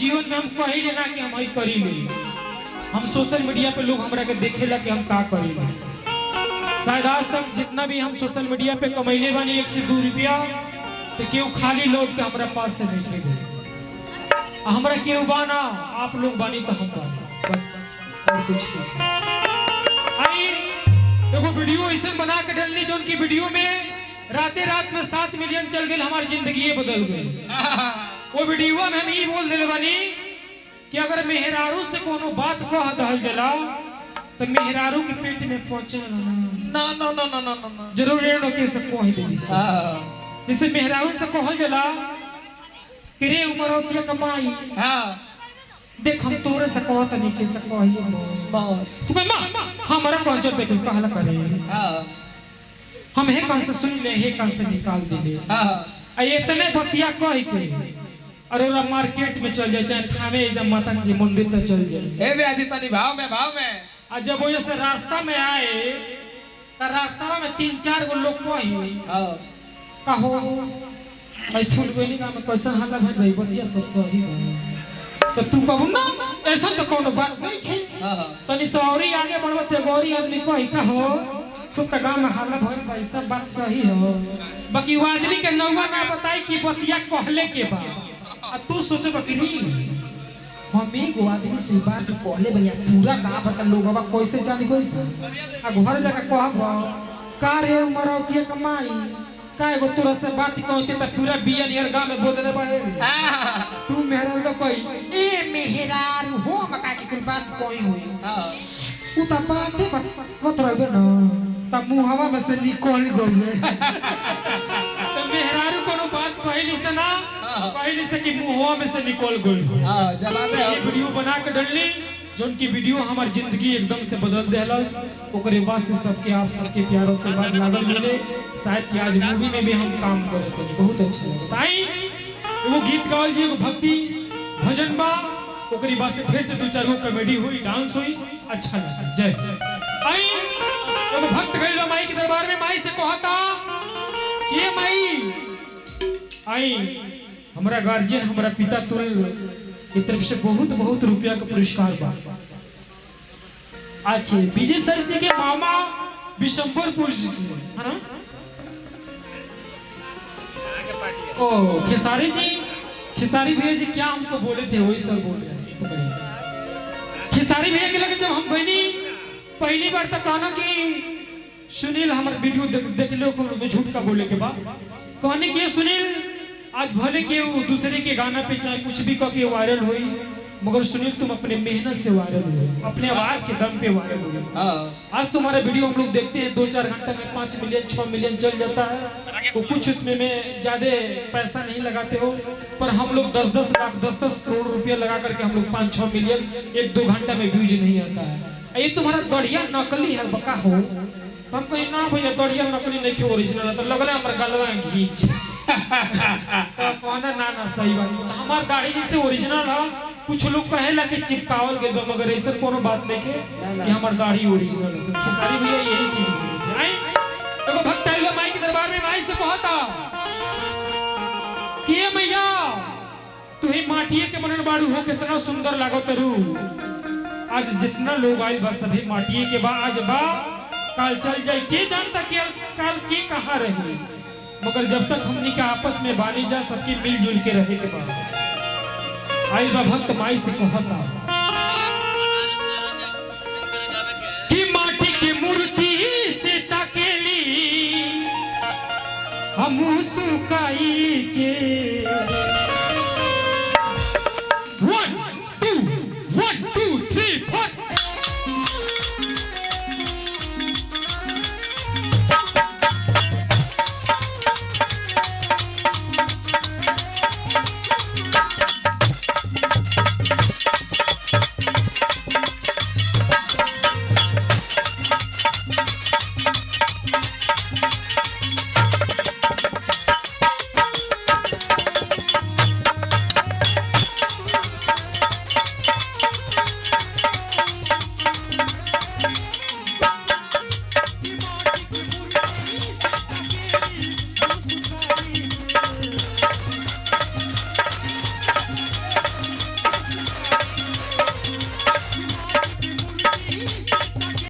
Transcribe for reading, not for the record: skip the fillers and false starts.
जीवन में हम कही लेना कि हम ही करी ले। हम सोशल मीडिया पे लोग हमरा के देखेला कि हम का करी ले। शायद आज तक जितना भी हम सोशल मीडिया पे कमैले बानी 1 से 2 रुपया तो क्यों खाली लोग के हमरा पास से नहीं गए। हमरा क्यों बाना आप लोग बानी तो हम बानी बस और कुछ नहीं। आई देखो वीडियो ऐसे बना के डालनी जो उनकी वीडियो में राते रात में 7 मिलियन चल गए, हमारी जिंदगी बदल गई। वो वीडियो में हम ये बोल दिले बानी कि अगर मेहरारू से कोनो बात कह दहल जला तो मेहरारू के पेट में पहुंचे ना ना ना ना ना ना जरूर एड़ो के सब कह देली। जैसे मेहरारू से कहल जला कि रे उमर होती कमाई देख हम तोरे से कहत नहीं के से कहिए तू कह मां हमरा कौन जो देख कहला करे हम हे कान से सुन ले हे कान से निकाल दिले। आ इतने बतिया कह के अरोरा मार्केट में चल जाए चाहे थाने जब माता जी मंदिर तक चल जाए ए ब्याजी तनी भाव में आ जब वो से रास्ता में आए तो रास्ता में 3-4 गो लोग कही कहो भाई फूल गोली का में कैसा हाल है भाई बतिया सब सही तो तू कहू ना ऐसा तो कोनो बात नहीं है तनी सौरी आगे बढ़वते गौरी आदमी कही कहो खूब तो गाँव में हाल भर भाई सब बात सही हो बाकी वो आदमी के नौवा ना बताई कि बतिया कहले के बा आ तू सोचे बकरी हम एक आदमी से बात कहले भैया पूरा गांव बता लोग बाबा कैसे जानी कोई आ घर जाके कहब का रे उमर होती कमाई का एगो तोरा से बात कहते त पूरा बिया नियर गांव में बोलले बड़े तू मेहरारू लोग कही ए मेहरारू हो मका की कुल बात कोई हुई उ त बाते मत रहबे न त मुंहवा में से निकल गए तो मेहरारू कोनो बात पहली से ना पहली से कि मुंहवा में से निकल गई। हां जवाब है। ये वीडियो बना के डालनी जोन की वीडियो हमारी जिंदगी एकदम से बदल देलस ओकरे बाद से सबके आप सबके प्यारों से बात लागल मिले शायद कि आज मूवी में भी हम काम करे तो बहुत अच्छा लगे भाई। वो गीत गावल जी वो भक्ति भजन बा ओकरी बाद से फिर से 2-4 गो कॉमेडी हुई डांस हुई अच्छा लगा। जय आई वो भक्त गइल माई के दरबार में माई से कहता ये माई आई हमारा गार्जियन हमारा पिता तुल की तरफ से बहुत बहुत रुपया का पुरस्कार बा। अच्छे विजय सर जी के मामा बिशंबरपुर जी है ना ओ खेसारी भैया जी क्या हमको बोले थे वही सब बोल रहे हैं। खेसारी भैया के लगे जब हम बनी पहली बार तक कहना कि सुनील हमारे वीडियो देख लो झूठ का बोले के बाद कहने की सुनील आज भले के दूसरे के गाना पे चाहे कुछ भी कह के वायरल हुई मगर सुनील तुम अपने मेहनत से वायरल हो अपने आवाज के दम पे वायरल हो। आज तुम्हारा वीडियो हम लोग देखते हैं 2-4 घंटे में 5 मिलियन 6 मिलियन चल जाता है तो कुछ उसमें में ज्यादा पैसा नहीं लगाते हो पर हम लोग 10-10 लाख 10-10 करोड़ रुपया लगा करके हम लोग 5-6 मिलियन 1-2 घंटा में व्यूज नहीं आता है। ये तुम्हारा दढ़िया नकली है बका हो हम कहीं ना भैया दढ़िया नकली नहीं क्यों ओरिजिनल तो लगल हमारे गलवा घींच तो कहना ना सही बात तो हमार दाढ़ी जिससे ओरिजिनल है कुछ लोग कहेला कि चिपकावल गइल बा मगर ऐसा कोनो बात नहीं के कि हमार दाढ़ी ओरिजिनल है। इसके सारी भैया यही चीज बोली थी। आई देखो भक्त आइल माई के दरबार में माई से कहता कि ये मैया तू ही माटिए के बनन बाड़ू हो कितना सुंदर लागो तरू आज जितना लोग आइल बस सभी माटिए के बा आज बा काल चल जाए के जानता कि काल के कहां रही मगर जब तक हमनी के आपस में बानी जा सबकी मिलजुल के रहे के बाद आई बा भक्त माई से कहता कि माटी की मूर्ति से तकेली हम सुकाई के